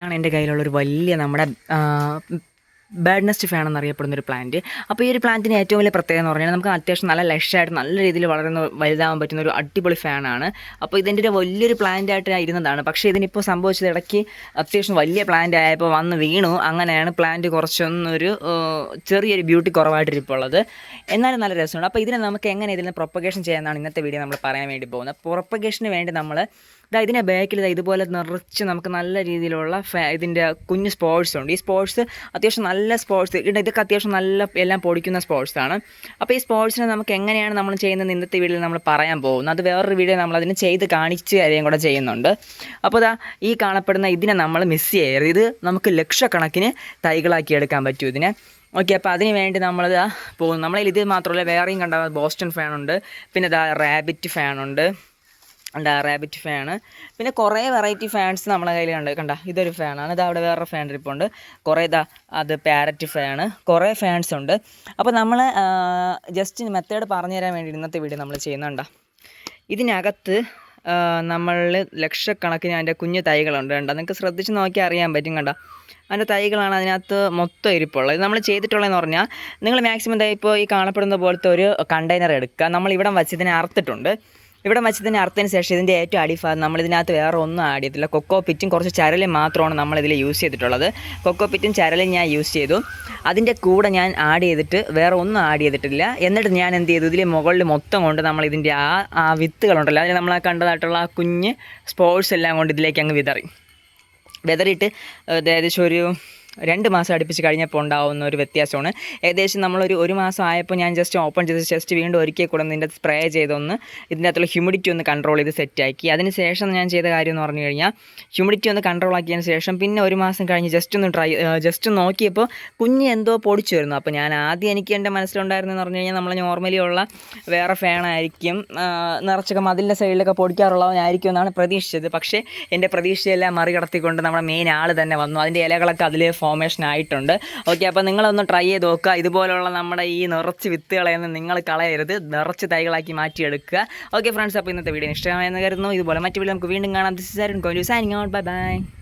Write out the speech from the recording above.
ആണ് എൻ്റെ കയ്യിലുള്ളൊരു വലിയ നമ്മുടെ ബേർഡ് നെസ്റ്റ് ഫാൻ എന്നറിയപ്പെടുന്നൊരു പ്ലാന്റ്. അപ്പോൾ ഈ ഒരു പ്ലാന്റിന് ഏറ്റവും വലിയ പ്രത്യേകത എന്ന് പറഞ്ഞാൽ നമുക്ക് അത്യാവശ്യം നല്ല ലക്ഷായിട്ട് നല്ല രീതിയിൽ വളർന്ന് വലുതാവാൻ പറ്റുന്ന ഒരു അടിപൊളി ഫാനാണ്. അപ്പോൾ ഇതിൻ്റെ ഒരു വലിയൊരു പ്ലാന്റായിട്ട് ഇരുന്നതാണ്. പക്ഷേ ഇതിനിപ്പോൾ സംഭവിച്ചത് ഇടയ്ക്ക് അത്യാവശ്യം വലിയ പ്ലാന്റ് ആയപ്പോൾ വന്ന് വീണു. അങ്ങനെയാണ് പ്ലാന്റ് കുറച്ചൊന്നൊരു ചെറിയൊരു ബ്യൂട്ടി കുറവായിട്ടിരിപ്പോൾ ഉള്ളത്. എന്നാലും നല്ല രസമുണ്ട്. അപ്പോൾ ഇതിനെ നമുക്ക് എങ്ങനെ ഇതിനെ പ്രൊപ്പഗേഷൻ ചെയ്യാമെന്നാണ് ഇന്നത്തെ വീഡിയോ നമ്മൾ പറയാൻ വേണ്ടി പോകുന്നത്. പ്രൊപ്പഗേഷന് വേണ്ടി നമ്മൾ ഇതിൻ്റെ ബാക്കിൽ ഇതുപോലെ നിറച്ച് നമുക്ക് നല്ല രീതിയിലുള്ള ഇതിൻ്റെ കുഞ്ഞ് സ്പോർട്സ് ഉണ്ട്. ഈ സ്പോർട്സ് അത്യാവശ്യം നല്ല സ്പോർട്സ് ഇതൊക്കെ അത്യാവശ്യം നല്ല എല്ലാം പൊടിക്കുന്ന സ്പോർട്സാണ്. അപ്പോൾ ഈ സ്പോർട്സിനെ നമുക്ക് എങ്ങനെയാണ് നമ്മൾ ചെയ്യുന്നത് ഇന്നത്തെ വീഡിയോയിൽ നമ്മൾ പറയാൻ പോകുന്നത്. അത് വേറൊരു വീഡിയോ നമ്മളതിന് ചെയ്ത് കാണിച്ച് തരികയും കൂടെ ചെയ്യുന്നുണ്ട്. അപ്പോൾ ഈ കാണപ്പെടുന്ന ഇതിനെ നമ്മൾ മിസ് ചെയ്യരുത്. ഇത് നമുക്ക് ലക്ഷക്കണക്കിന് തൈകളാക്കി എടുക്കാൻ പറ്റും ഇതിനെ. ഓക്കെ, അപ്പോൾ അതിന് വേണ്ടി നമ്മളിതാ പോകും. നമ്മളിൽ ഇത് മാത്രമല്ല വേറെയും കണ്ട ബോസ്റ്റൺ ഫാനുണ്ട്, പിന്നെ റാബിറ്റ് ഫാനുണ്ട്, റാബിറ്റ് ഫാന്, പിന്നെ കുറേ വെറൈറ്റി ഫാൻസ് നമ്മളെ കയ്യിൽ കണ്ട ഇതൊരു ഫാനാണ്. ഇത് അവിടെ വേറെ ഫാൻ ഇരിപ്പുണ്ട്. കുറേ അത് പാരറ്റ് ഫാന്, കുറേ ഫാൻസ് ഉണ്ട്. അപ്പോൾ നമ്മൾ ജസ്റ്റ് മെത്തേഡ് പറഞ്ഞു തരാൻ വേണ്ടി ഇന്നത്തെ വീഡിയോ നമ്മൾ ചെയ്യുന്നുണ്ട്. ഇതിനകത്ത് നമ്മൾ ലക്ഷക്കണക്കിന് അതിൻ്റെ കുഞ്ഞു തൈകളുണ്ട്. നിങ്ങൾക്ക് ശ്രദ്ധിച്ച് നോക്കിയാൽ അറിയാൻ പറ്റും. അതിൻ്റെ തൈകളാണ് അതിനകത്ത് മൊത്തം ഇരിപ്പുള്ളത്. ഇത് നമ്മൾ ചെയ്തിട്ടുള്ളതെന്ന് പറഞ്ഞാൽ നിങ്ങൾ മാക്സിമം ഇപ്പോൾ ഈ കാണപ്പെടുന്ന പോലത്തെ ഒരു കണ്ടെയ്നർ എടുക്കുക. നമ്മൾ ഇവിടെ വച്ച് ഇതിനെ അറുത്തിട്ടുണ്ട്. ഇവിടെ വെച്ചതിന് അറുത്തതിന് ശേഷം ഇതിൻ്റെ ഏറ്റവും അടിഭാഗം നമ്മളിതിനകത്ത് വേറെ ഒന്നും ആഡ് ചെയ്തില്ല. കൊക്കോ പിറ്റും കുറച്ച് ചരലും മാത്രമാണ് നമ്മളിതിൽ യൂസ് ചെയ്തിട്ടുള്ളത്. കൊക്കോ പിറ്റും ചരലും ഞാൻ യൂസ് ചെയ്തു. അതിൻ്റെ കൂടെ ഞാൻ ആഡ് ചെയ്തിട്ട് വേറെ ഒന്നും ആഡ് ചെയ്തിട്ടില്ല. എന്നിട്ട് ഞാൻ എന്ത് ചെയ്തു, ഇതിൽ മുകളിൽ മൊത്തം കൊണ്ട് നമ്മൾ ഇതിൻ്റെ ആ വിത്തുകളുണ്ടല്ലോ, അതിൽ നമ്മൾ കണ്ടതായിട്ടുള്ള ആ കുഞ്ഞ് സ്പോർട്സ് എല്ലാം കൊണ്ട് ഇതിലേക്ക് അങ്ങ് വിതറിയിട്ട് ഏകദേശം ഒരു 2 മാസം അടുപ്പിച്ച് കഴിഞ്ഞപ്പോൾ ഉണ്ടാകുന്ന ഒരു വ്യത്യാസമാണ്. ഏകദേശം ഒരു മാസം ആയപ്പോൾ ഞാൻ ജസ്റ്റ് ഓപ്പൺ ചെയ്ത് ജസ്റ്റ് വീണ്ടും ഒരിക്കൽ കൂടെ ഇതിൻ്റെ സ്പ്രേ ചെയ്തൊന്ന് ഇതിൻ്റെ അകത്തുള്ള ഹ്യൂമിഡിറ്റി ഒന്ന് കൺട്രോൾ ചെയ്ത് സെറ്റാക്കി. അതിന് ശേഷം ഞാൻ ചെയ്ത കാര്യം എന്ന് പറഞ്ഞു കഴിഞ്ഞാൽ ഹ്യൂമിഡിറ്റി ഒന്ന് കൺട്രോൾ ആക്കിയതിന് ശേഷം പിന്നെ 1 മാസം കഴിഞ്ഞ് ജസ്റ്റ് നോക്കിയപ്പോൾ കുഞ്ഞ് എന്തോ പൊടിച്ചു വരുന്നു. അപ്പോൾ ഞാൻ ആദ്യം എനിക്ക് എൻ്റെ മനസ്സിലുണ്ടായിരുന്നെന്ന് പറഞ്ഞു കഴിഞ്ഞാൽ നമ്മൾ നോർമലി ഉള്ള വേറെ ഫാനായിരിക്കും, നിറച്ചൊക്കെ മതിലിൻ്റെ സൈഡിലൊക്കെ പൊടിക്കാറുള്ളവനായിരിക്കും എന്നാണ് പ്രതീക്ഷിച്ചത്. പക്ഷേ എൻ്റെ പ്രതീക്ഷയെല്ലാം മറികടത്തിക്കൊണ്ട് നമ്മുടെ മെയിൻ ആൾ തന്നെ വന്നു. അതിൻ്റെ ഇലകളൊക്കെ അതിൽ ഫോർമേഷൻ ആയിട്ടുണ്ട്. ഓക്കെ, അപ്പോൾ നിങ്ങളൊന്ന് ട്രൈ ചെയ്ത് നോക്കുക. ഇതുപോലുള്ള നമ്മുടെ ഈ നിറച്ച് വിത്തുകളെയൊന്നും നിങ്ങൾ കളയരുത്, നിറച്ച് തൈകളാക്കി മാറ്റിയെടുക്കുക. ഓക്കെ ഫ്രണ്ട്സ്, അപ്പോൾ ഇന്നത്തെ വീഡിയോ ഇഷ്ടമായെന്ന് കരുതുന്നു. ഇതുപോലെ മറ്റു വീഡിയോ നമുക്ക് വീണ്ടും കാണാം. This is Arun going to signing out. Bye by.